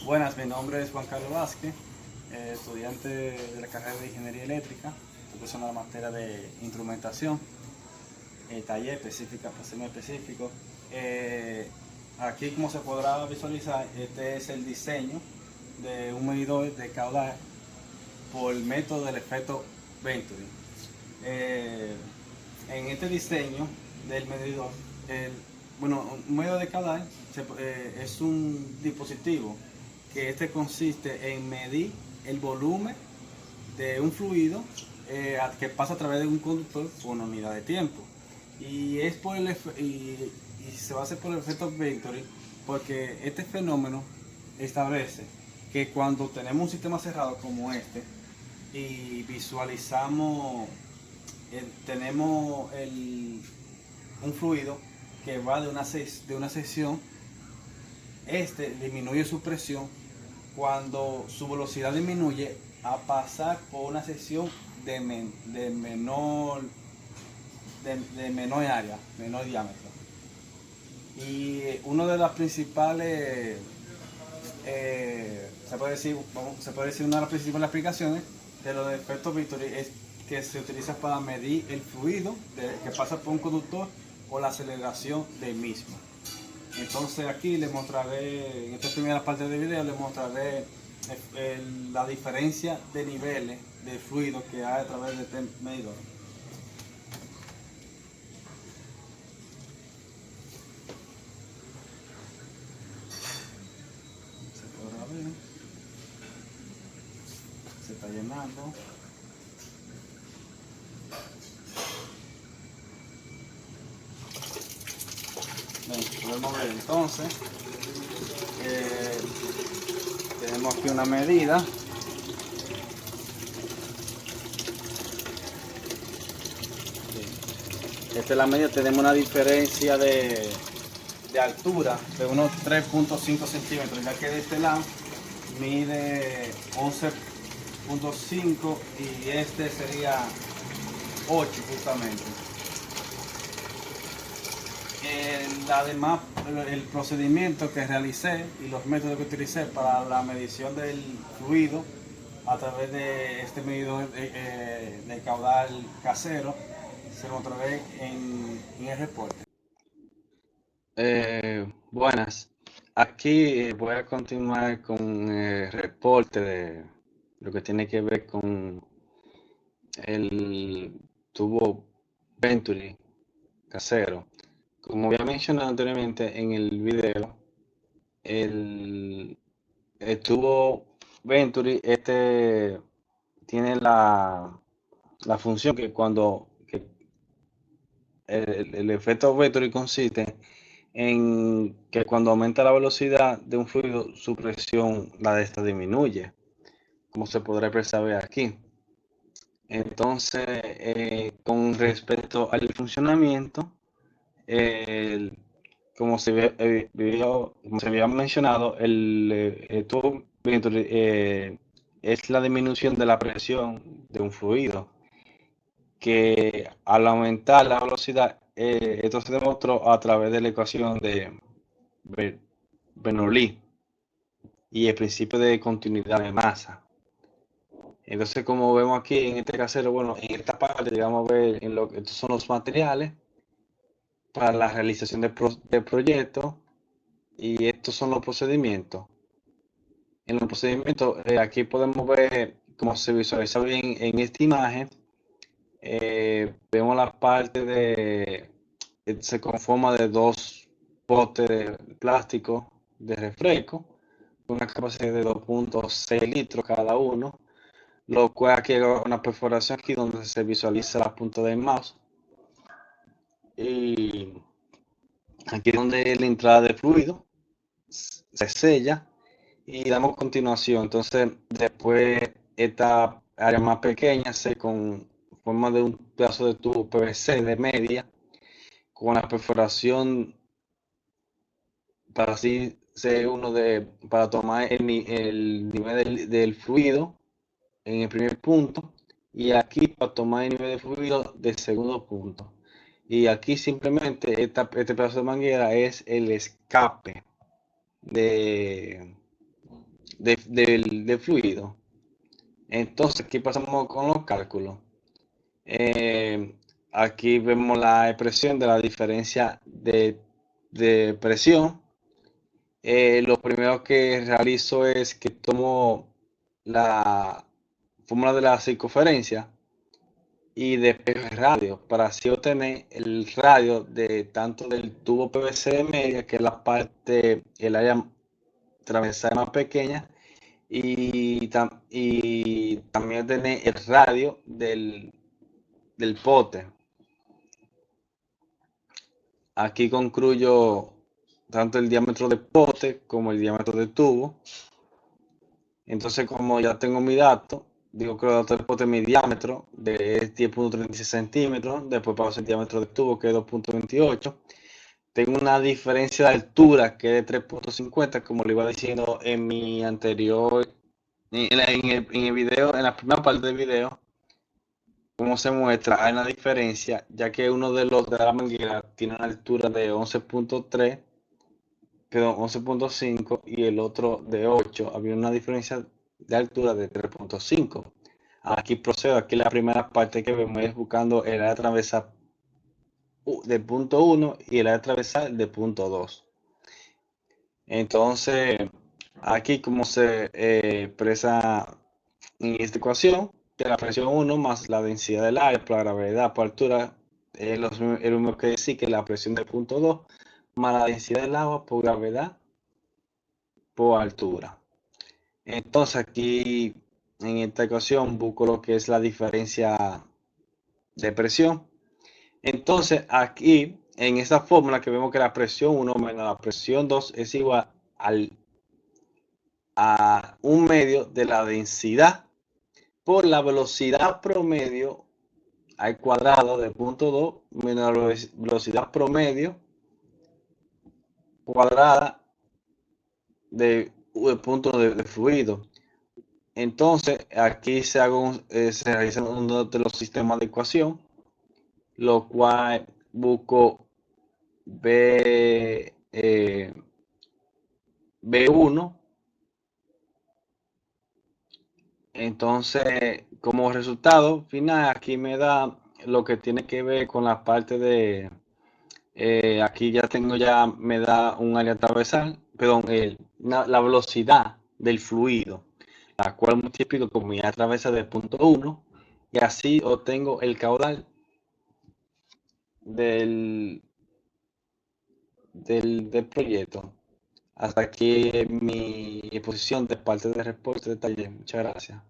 Buenas, mi nombre es Juan Carlos Vázquez, estudiante de la carrera de Ingeniería Eléctrica. Estoy cursando la materia de instrumentación, taller específica, para ser más específico. Eh, Aquí, como se podrá visualizar, este es el diseño de un medidor de caudal por el método del efecto Venturi. Eh, en este diseño del medidor, el, un medidor de caudal es un dispositivo que este consiste en medir el volumen de un fluido que pasa a través de un conductor por una unidad de tiempo. Y, es por y se va a hacer por el efecto Venturi porque este fenómeno establece que cuando tenemos un sistema cerrado como este y visualizamos, tenemos un fluido que va de una sección, este disminuye su presión cuando su velocidad disminuye a pasar por una sección de menor, de menor área, menor diámetro. Y una de las principales, se puede decir una de las principales aplicaciones de los efectos Venturi es que se utiliza para medir el fluido que pasa por un conductor o la aceleración del mismo. Entonces aquí les mostraré, en esta primera parte del video, les mostraré la diferencia de niveles de fluido que hay a través de este medidor. Se podrá ver, se está llenando. Bien, podemos ver entonces, eh, tenemos aquí una medida. Esta es la medida, tenemos una diferencia de altura de unos 3.5 centímetros, ya que de este lado mide 11.5 y este sería 8 justamente. Además, el procedimiento que realicé y los métodos que utilicé para la medición del fluido a través de este medidor de caudal casero se lo mostraré en el reporte. Buenas, aquí voy a continuar con el reporte de lo que tiene que ver con el tubo Venturi casero. Como había mencionado anteriormente en el video, el, el tubo Venturi tiene la función que el efecto Venturi consiste en que cuando aumenta la velocidad de un fluido, su presión, la de esta disminuye, como se podrá percibir aquí. Entonces, con respecto al funcionamiento, el- como se había mencionado, el tubo Venturi es la disminución de la presión de un fluido, que al aumentar la velocidad, esto se demostró a través de la ecuación de Bernoulli y el principio de continuidad de masa. Entonces, como vemos aquí en este casero, bueno, en esta parte, digamos, ver en lo que estos son los materiales para la realización del proyecto y estos son los procedimientos. En los procedimientos, aquí podemos ver cómo se visualiza bien en esta imagen. Vemos la parte se conforma de dos potes de plástico de refresco, con una capacidad de 2.6 litros cada uno, lo cual aquí hay una perforación aquí donde se visualiza la punta del mouse. Y aquí es donde la entrada de fluido se sella y damos continuación. Entonces, después esta área más pequeña se conforma de un pedazo de tubo PVC de media con la perforación para así ser para tomar el nivel del fluido en el primer punto y aquí para tomar el nivel de fluido del segundo punto. Y aquí simplemente este pedazo de manguera es el escape de, del fluido. Entonces aquí pasamos con los cálculos. Aquí vemos la expresión de la diferencia de presión. Lo primero que realizo es que tomo la fórmula de la circunferencia y despejo el radio para así obtener el radio de tanto del tubo PVC de media, que es la parte, el área transversal más pequeña, y también tener el radio del pote. Aquí concluyo tanto el diámetro del pote como el diámetro del tubo. Entonces, como ya tengo mi dato, digo que los datos del pote, mi diámetro de 10.36 centímetros, después paso el diámetro del tubo, que es 2.28. Tengo una diferencia de altura que es de 3.50, como le iba diciendo en mi anterior, en el video, en la primera parte del video, como se muestra, hay una diferencia, ya que uno de los de la manguera tiene una altura de 11.3, quedó 11.5, y el otro de 8. Había una diferencia de altura de 3.5. Aquí procedo, aquí la primera parte que vemos es buscando el área transversal de punto 1 y el área transversal de punto 2. Entonces, aquí como se expresa en esta ecuación, que la presión 1 más la densidad del aire por la gravedad por altura es lo mismo que decir que la presión de punto 2 más la densidad del agua por gravedad por altura. Entonces aquí en esta ecuación busco lo que es la diferencia de presión. Entonces aquí en esta fórmula que vemos que la presión 1 menos la presión 2 es igual a un medio de la densidad por la velocidad promedio al cuadrado de punto 2 menos la velocidad promedio cuadrada de punto de fluido. Entonces aquí se realiza uno de los sistemas de ecuación, lo cual busco B1. Entonces, como resultado final, aquí me da lo que tiene que ver con la parte de, aquí ya tengo, ya me da un área transversal, perdón, la velocidad del fluido, la cual multiplico con mi área transversal de punto 1, y así obtengo el caudal del, del proyecto. Hasta aquí mi exposición de parte del reporte de taller. Muchas gracias.